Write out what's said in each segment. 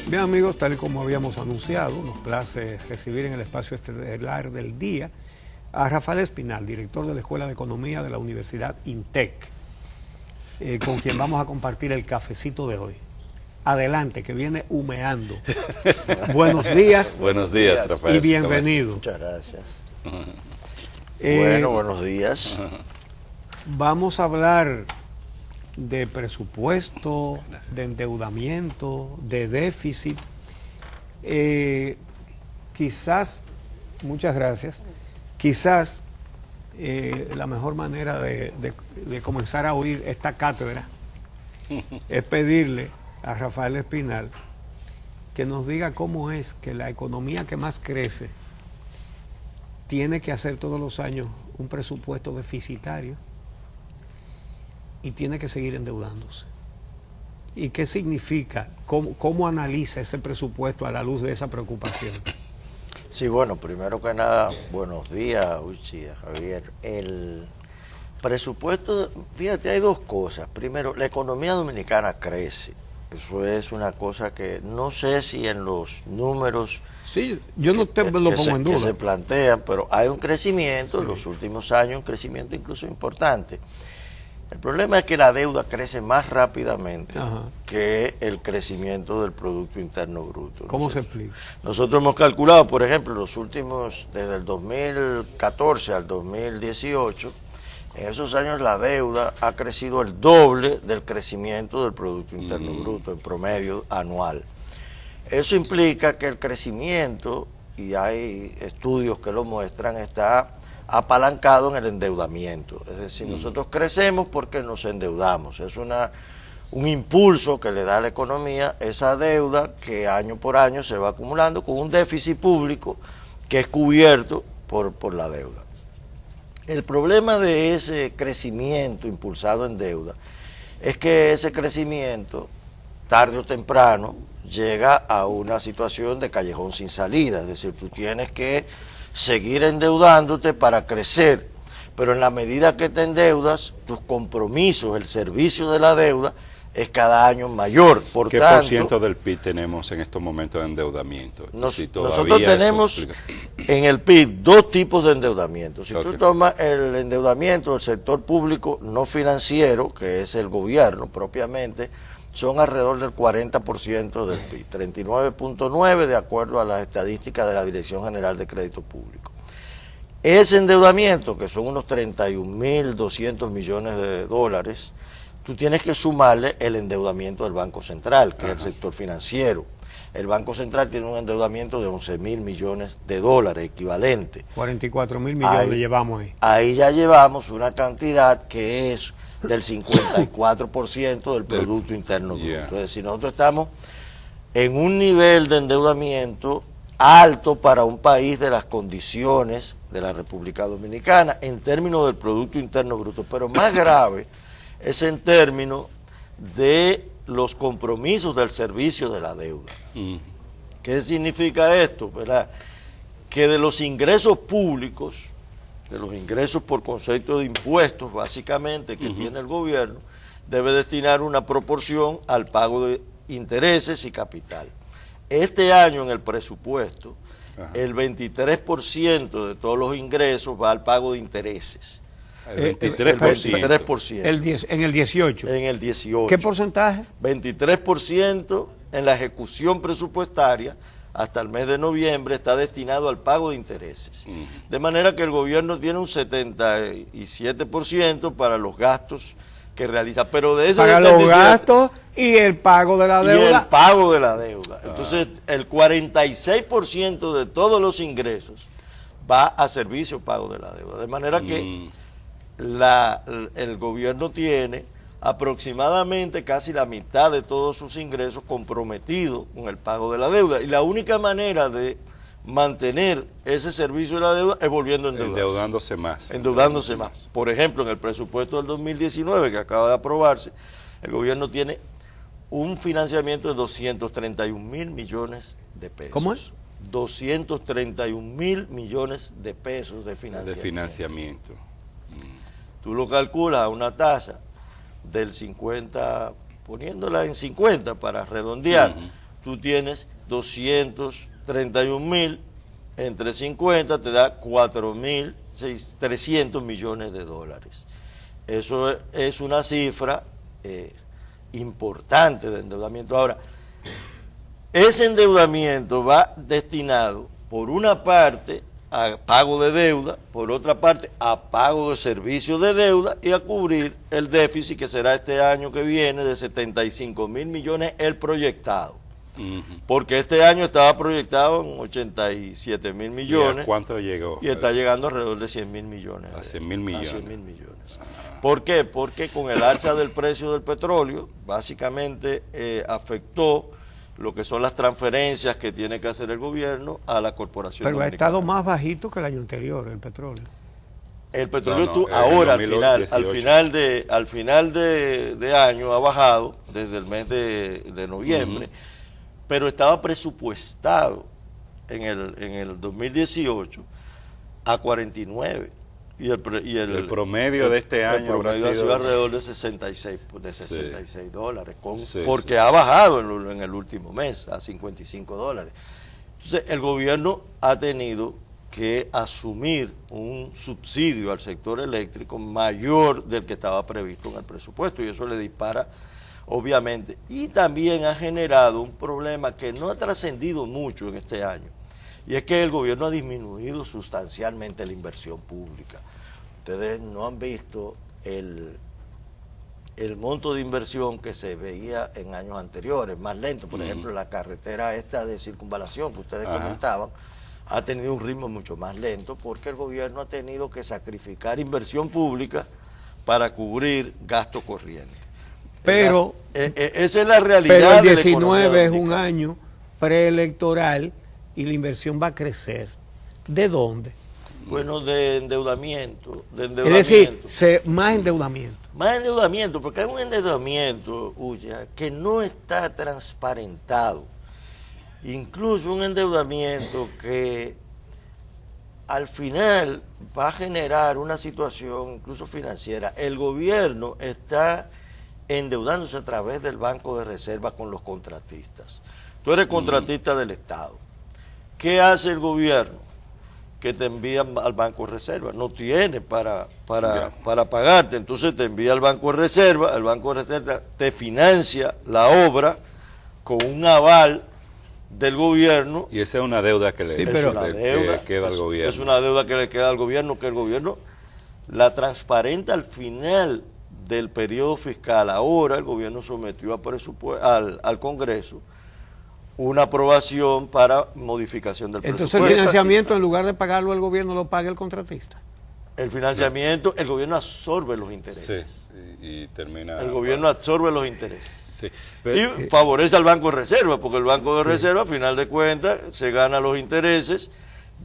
Bien amigos, tal y como habíamos anunciado, nos place recibir en el espacio estelar del día a Rafael Espinal, director de la Escuela de Economía de la Universidad INTEC, con quien vamos a compartir el cafecito de hoy. Adelante, que viene humeando. Buenos días. Buenos días, Rafael. Y bienvenido. Muchas gracias. Bueno, buenos días. Vamos a hablar de presupuesto, de endeudamiento, de déficit. Quizás, muchas gracias, quizás la mejor manera de comenzar a oír esta cátedra es pedirle a Rafael Espinal que nos diga cómo es que la economía que más crece tiene que hacer todos los años un presupuesto deficitario y tiene que seguir endeudándose. ¿Y qué significa? ¿Cómo analiza ese presupuesto a la luz de esa preocupación? Sí, bueno, primero que nada, buenos días, Uchi, Javier. El presupuesto, fíjate, hay dos cosas. Primero, la economía dominicana crece. Eso es una cosa que no sé si en los números... Sí, yo no te lo pongo en duda. Que se plantean, pero hay un crecimiento, en los últimos años, un crecimiento incluso importante. El problema es que la deuda crece más rápidamente que el crecimiento del Producto Interno Bruto. ¿Cómo se explica? Nosotros hemos calculado, por ejemplo, los últimos, desde el 2014 al 2018, en esos años la deuda ha crecido el doble del crecimiento del Producto Interno Bruto en promedio anual. Eso implica que el crecimiento, y hay estudios que lo muestran, está apalancado en el endeudamiento. Es decir, nosotros crecemos porque nos endeudamos. Es un impulso que le da a la economía esa deuda que año por año se va acumulando con un déficit público que es cubierto por la deuda. El problema de ese crecimiento impulsado en deuda es que ese crecimiento, tarde o temprano, llega a una situación de callejón sin salida. Es decir, tú tienes que seguir endeudándote para crecer, pero en la medida que te endeudas, tus compromisos, el servicio de la deuda es cada año mayor. ¿Qué por ciento del PIB tenemos en estos momentos de endeudamiento? Nosotros tenemos en el PIB dos tipos de endeudamiento. Si tú tomas el endeudamiento del sector público no financiero, que es el gobierno propiamente, son alrededor del 40% del PIB, 39.9% de acuerdo a las estadísticas de la Dirección General de Crédito Público. Ese endeudamiento, que son unos 31.200 millones de dólares, tú tienes que sumarle el endeudamiento del Banco Central, que es el sector financiero. El Banco Central tiene un endeudamiento de 11.000 millones de dólares equivalente. 44.000 millones llevamos ahí. Ahí ya llevamos una cantidad que es del 54% del Producto Interno Bruto. Es decir, nosotros estamos en un nivel de endeudamiento alto para un país de las condiciones de la República Dominicana en términos del Producto Interno Bruto, pero más grave es en términos de los compromisos del servicio de la deuda. ¿Qué significa esto? ¿Verdad? Que de los ingresos públicos, de los ingresos por concepto de impuestos, básicamente, que tiene el gobierno, debe destinar una proporción al pago de intereses y capital. Este año en el presupuesto, el 23% de todos los ingresos va al pago de intereses. El 23%. En el 18. En el 18. ¿Qué porcentaje? 23% en la ejecución presupuestaria hasta el mes de noviembre está destinado al pago de intereses. De manera que el gobierno tiene un 77% para los gastos que realiza, pero de ese para los gastos y el pago de la deuda. Y el pago de la deuda. Entonces, el 46% de todos los ingresos va a servicio pago de la deuda. De manera que el gobierno tiene aproximadamente casi la mitad de todos sus ingresos comprometidos con el pago de la deuda. Y la única manera de mantener ese servicio de la deuda es volviendo a endeudándose más. Endeudándose más. Por ejemplo, en el presupuesto del 2019 que acaba de aprobarse, el gobierno tiene un financiamiento de 231.000 millones de pesos. ¿Cómo es? 231.000 millones de pesos de financiamiento. De financiamiento. Tú lo calculas a una tasa del 50, poniéndola en 50 para redondear, tú tienes 231.000, entre 50 te da 4.300 millones de dólares. Eso es una cifra importante de endeudamiento. Ahora, ese endeudamiento va destinado, por una parte, a pago de deuda, por otra parte, a pago de servicios de deuda y a cubrir el déficit que será este año que viene de 75.000 millones el proyectado. Porque este año estaba proyectado en 87.000 millones. ¿Y a cuánto llegó? Y está llegando alrededor de 100.000 millones. A 100.000 millones. A 100.000 millones. ¿Por qué? Porque con el alza del precio del petróleo, básicamente afectó lo que son las transferencias que tiene que hacer el gobierno a la corporación. Pero ha dominicana. estado más bajito que el año anterior, el petróleo. El petróleo No, ahora al 2018. final de año ha bajado desde el mes de noviembre, pero estaba presupuestado en el 2018 a 49. Y el promedio de este año el promedio habrá sido alrededor de 66 dólares, porque sí. ha bajado en el último mes a 55 dólares. Entonces, el gobierno ha tenido que asumir un subsidio al sector eléctrico mayor del que estaba previsto en el presupuesto, y eso le dispara, obviamente. Y también ha generado un problema que no ha trascendido mucho en este año, y es que el gobierno ha disminuido sustancialmente la inversión pública. Ustedes no han visto el monto de inversión que se veía en años anteriores, más lento. Por ejemplo, la carretera esta de circunvalación que ustedes comentaban, ha tenido un ritmo mucho más lento porque el gobierno ha tenido que sacrificar inversión pública para cubrir gasto corriente. Pero esa es la realidad. Pero el de la 19 economía es un dominicana. año preelectoral y la inversión va a crecer. ¿De dónde? Bueno, de endeudamiento. Es decir, más endeudamiento. Más endeudamiento, porque hay un endeudamiento, Ulla, que no está transparentado. Incluso un endeudamiento que al final va a generar una situación incluso financiera. El gobierno está endeudándose a través del Banco de Reserva con los contratistas. Tú eres contratista del Estado. ¿Qué hace el gobierno? Que te envían al Banco de Reserva. No tiene para pagarte, entonces te envía al Banco de Reserva, el Banco de Reserva te financia la obra con un aval del gobierno. Y esa es una deuda que le Sí, pero que queda al gobierno. Es una deuda que le queda al gobierno, que el gobierno la transparenta al final del periodo fiscal. Ahora el gobierno sometió al Congreso una aprobación para modificación del Entonces presupuesto. el financiamiento, en lugar de pagarlo el gobierno, lo paga el contratista. El financiamiento, el gobierno absorbe los intereses. Sí, y termina... El gobierno absorbe los intereses. Sí. Y favorece al Banco de Reserva, porque el Banco de Reserva, a final de cuentas, se gana los intereses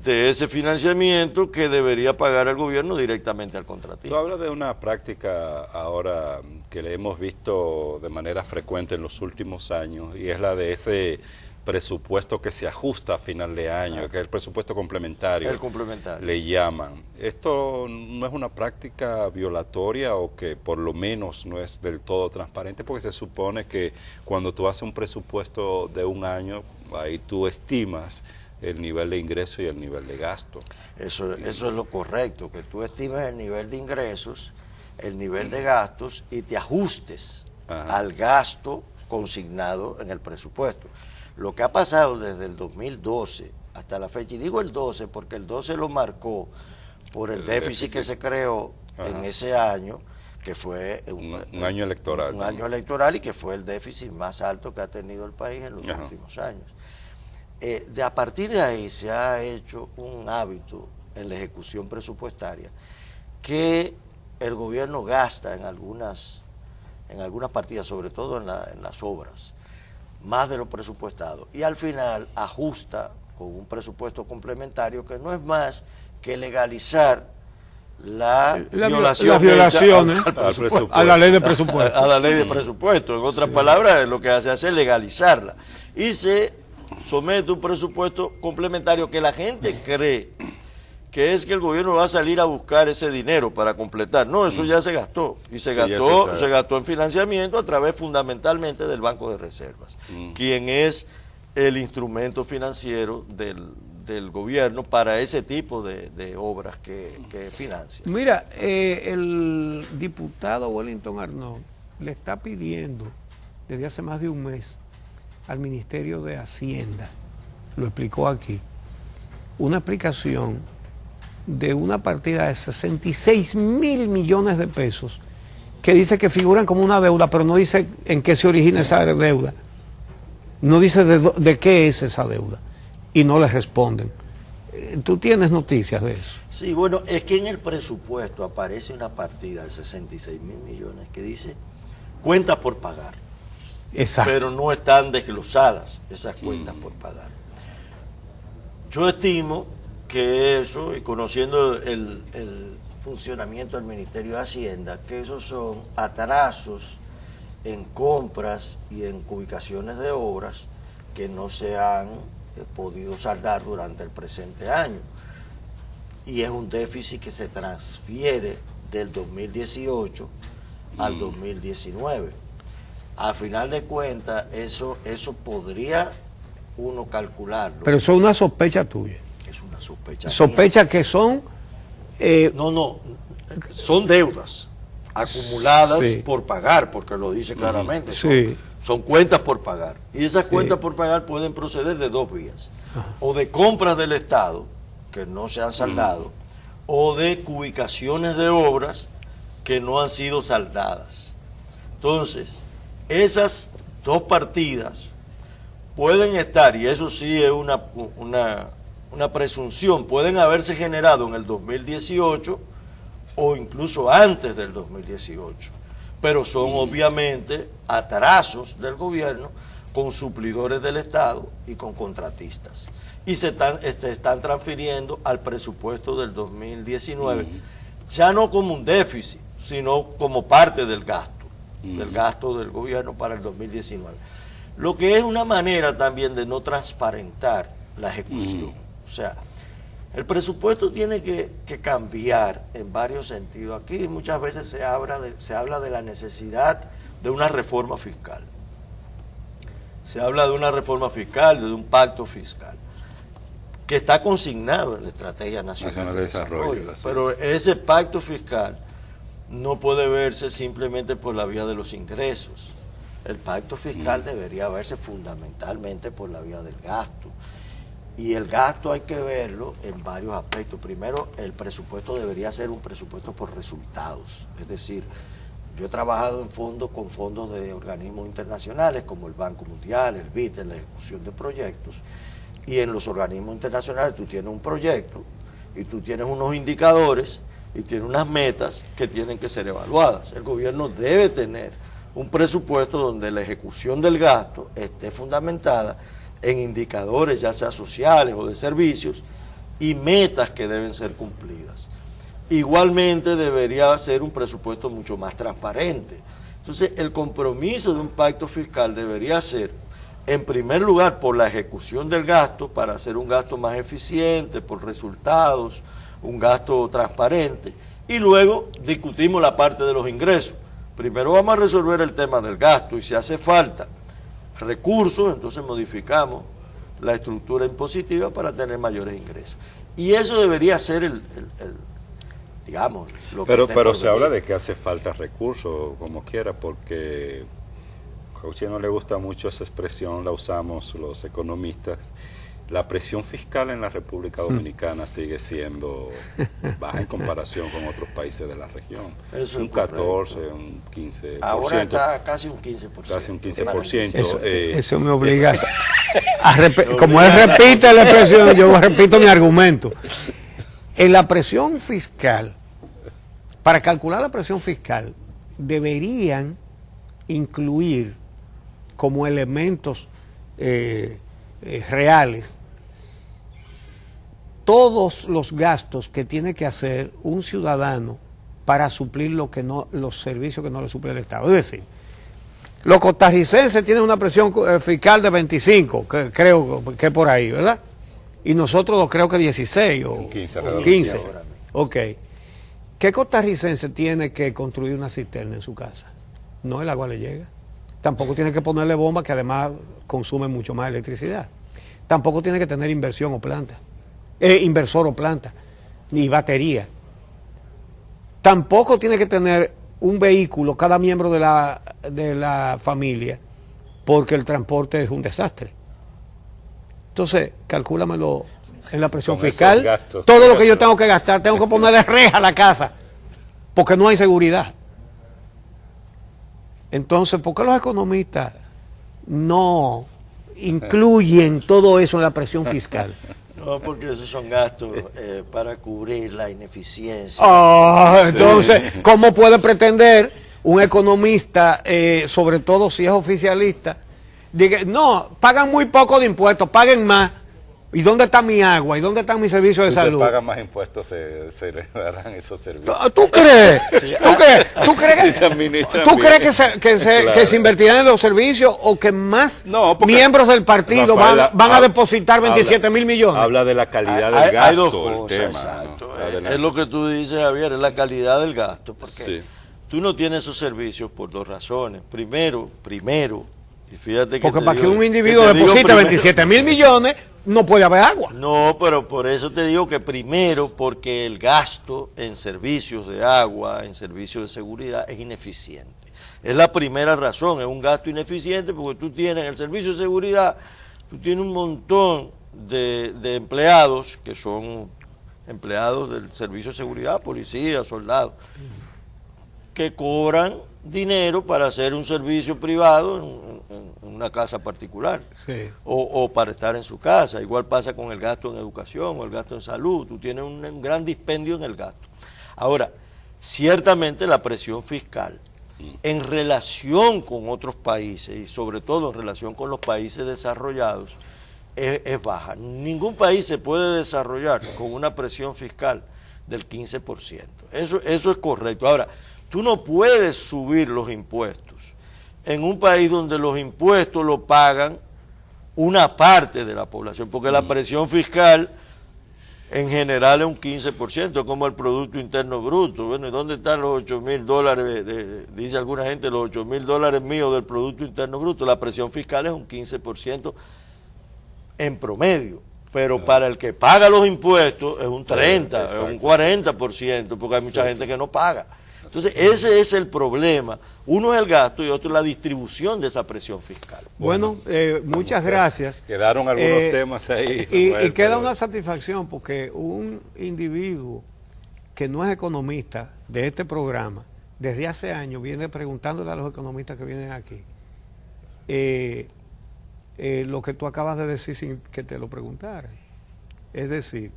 de ese financiamiento que debería pagar el gobierno directamente al contratista. Tú hablas de una práctica ahora que le hemos visto de manera frecuente en los últimos años, y es la de ese presupuesto que se ajusta a final de año, que es el presupuesto complementario. El complementario. Le llaman. ¿Esto no es una práctica violatoria o que por lo menos no es del todo transparente? Porque se supone que cuando tú haces un presupuesto de un año, ahí tú estimas el nivel de ingreso y el nivel de gasto. Eso es lo correcto, que tú estimes el nivel de ingresos, el nivel de gastos y te ajustes al gasto consignado en el presupuesto. Lo que ha pasado desde el 2012 hasta la fecha, y digo el 12 porque el 12 lo marcó por el déficit que se creó en ese año, que fue un año electoral. Un año electoral y que fue el déficit más alto que ha tenido el país en los últimos años. A partir de ahí se ha hecho un hábito en la ejecución presupuestaria que el gobierno gasta en algunas partidas, sobre todo en las obras, más de lo presupuestado, y al final ajusta con un presupuesto complementario que no es más que legalizar las violaciones a la ley de presupuesto. A la ley de presupuesto, en otras palabras, lo que hace es legalizarla. Y se somete un presupuesto complementario que la gente cree que es que el gobierno va a salir a buscar ese dinero para completar. No, eso ya se gastó. Y se gastó en financiamiento a través fundamentalmente del Banco de Reservas, quien es el instrumento financiero del gobierno para ese tipo de obras que financia. Mira, el diputado Wellington Arnaud le está pidiendo desde hace más de un mes al Ministerio de Hacienda, lo explicó aquí, una explicación de una partida de 66 mil millones de pesos que dice que figuran como una deuda, pero no dice en qué se origina esa deuda, no dice de qué es esa deuda, y no le responden. ¿Tú tienes noticias de eso? Sí, bueno, es que en el presupuesto aparece una partida de 66 mil millones que dice cuentas por pagar. Exacto. Pero no están desglosadas esas cuentas por pagar. Yo estimo que eso, y conociendo el funcionamiento del Ministerio de Hacienda, que esos son atrasos en compras y en ubicaciones de obras que no se han podido saldar durante el presente año. Y es un déficit que se transfiere del 2018 al 2019. Al final de cuentas, eso podría uno calcularlo. Pero eso es una sospecha tuya. Es una sospecha. Sospecha que son... No, son deudas acumuladas sí. por pagar, porque lo dice claramente. Sí. Son cuentas por pagar. Y esas Sí. cuentas por pagar pueden proceder de dos vías. Ajá. O de compras del Estado, que no se han saldado, o de ubicaciones de obras que no han sido saldadas. Entonces, esas dos partidas pueden estar, y eso sí es una presunción, pueden haberse generado en el 2018 o incluso antes del 2018, pero son obviamente atrasos del gobierno con suplidores del Estado y con contratistas. Y se están transfiriendo al presupuesto del 2019, ya no como un déficit, sino como parte del gasto del gobierno para el 2019. Lo que es una manera también de no transparentar la ejecución. O sea, el presupuesto tiene que cambiar en varios sentidos. Aquí muchas veces se habla de la necesidad de una reforma fiscal. Se habla de una reforma fiscal, de un pacto fiscal, que está consignado en la Estrategia Nacional de Desarrollo. Pero ese pacto fiscal no puede verse simplemente por la vía de los ingresos. El pacto fiscal debería verse fundamentalmente por la vía del gasto. Y el gasto hay que verlo en varios aspectos. Primero, el presupuesto debería ser un presupuesto por resultados. Es decir, yo he trabajado con fondos de organismos internacionales como el Banco Mundial, el BID, en la ejecución de proyectos. Y en los organismos internacionales tú tienes un proyecto y tú tienes unos indicadores y tienes unas metas que tienen que ser evaluadas. El gobierno debe tener un presupuesto donde la ejecución del gasto esté fundamentada en indicadores, ya sea sociales o de servicios, y metas que deben ser cumplidas. Igualmente debería ser un presupuesto mucho más transparente. Entonces, el compromiso de un pacto fiscal debería ser, en primer lugar, por la ejecución del gasto, para hacer un gasto más eficiente, por resultados, un gasto transparente, y luego discutimos la parte de los ingresos. Primero vamos a resolver el tema del gasto, y si hace falta recursos, entonces modificamos la estructura impositiva para tener mayores ingresos. Y eso debería ser digamos, lo que... Pero se habla de que hace falta recursos, como quiera, porque a Cauchy no le gusta mucho esa expresión, la usamos los economistas. La presión fiscal en la República Dominicana sigue siendo baja en comparación con otros países de la región. Eso un 14, un 15%. Ahora está casi un 15%. Casi un 15%. Eso me obliga como él repite la expresión, yo repito mi argumento. En la presión fiscal, para calcular la presión fiscal, deberían incluir como elementos reales todos los gastos que tiene que hacer un ciudadano para suplir los servicios que no le suple el Estado. Es decir, los costarricenses tienen una presión fiscal de 25, que creo que por ahí, ¿verdad? Y nosotros creo que 16 o 15. Ok. ¿Qué costarricense tiene que construir una cisterna en su casa? No, el agua le llega. tampoco tiene que ponerle bombas que además consumen mucho más electricidad. Tampoco tiene que tener inversión o planta, inversor o planta, ni batería. Tampoco tiene que tener un vehículo cada miembro de la familia, porque el transporte es un desastre. Entonces, calcúlamelo en la presión fiscal. Todo lo que yo tengo que gastar, tengo que ponerle reja a la casa, porque no hay seguridad. Entonces, ¿por qué los economistas no incluyen todo eso en la presión fiscal? No, porque esos son gastos para cubrir la ineficiencia. Entonces, ¿cómo puede pretender un economista, sobre todo si es oficialista, diga, no, pagan muy poco de impuestos, paguen más? ¿Y dónde está mi agua? ¿Y dónde están mis servicios de salud? Si se pagan más impuestos, se le darán esos servicios. ¿Tú crees? ¿Tú crees que se invertirán en los servicios o que más miembros del partido van a depositar 27 mil millones? Habla de la calidad del gasto. Hay dos cosas, exacto. Es lo que tú dices, Javier, es la calidad del gasto. Porque tú no tienes esos servicios por dos razones. Primero, y fíjate que porque para que un individuo deposite 27 mil millones, no puede haber agua. No, pero por eso te digo que primero, porque el gasto en servicios de agua, en servicios de seguridad, es ineficiente. Es la primera razón, es un gasto ineficiente porque tú tienes en el servicio de seguridad, tú tienes un montón de empleados que son empleados del servicio de seguridad, policías, soldados, que cobran dinero para hacer un servicio privado en una casa particular, o para estar en su casa. Igual pasa con el gasto en educación o el gasto en salud. Tú tienes un gran dispendio en el gasto. Ahora, ciertamente la presión fiscal en relación con otros países y sobre todo en relación con los países desarrollados es baja. Ningún país se puede desarrollar con una presión fiscal del 15%. Eso es correcto. Ahora, tú no puedes subir los impuestos en un país donde los impuestos lo pagan una parte de la población, porque la presión fiscal en general es un 15%, como el Producto Interno Bruto. Bueno, ¿y dónde están los $8,000? Dice alguna gente, los $8,000 míos del Producto Interno Bruto. La presión fiscal es un 15% en promedio, pero para el que paga los impuestos es un 30%, es un 40%, porque hay mucha gente que no paga. Entonces, ese es el problema. Uno es el gasto y otro es la distribución de esa presión fiscal. Bueno, muchas gracias. Quedaron algunos temas ahí. Y queda una satisfacción porque un individuo que no es economista de este programa, desde hace años viene preguntándole a los economistas que vienen aquí lo que tú acabas de decir sin que te lo preguntaran. Es decir,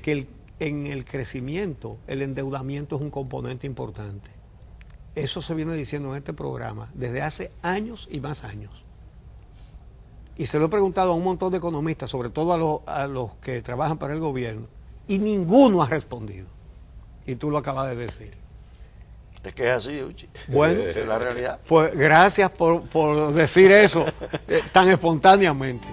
que en el crecimiento, el endeudamiento es un componente importante. Eso se viene diciendo en este programa desde hace años y más años. Y se lo he preguntado a un montón de economistas, sobre todo a los que trabajan para el gobierno, y ninguno ha respondido. Y tú lo acabas de decir. Es que es así, Uchi. Bueno, es la realidad. Pues gracias por decir eso tan espontáneamente.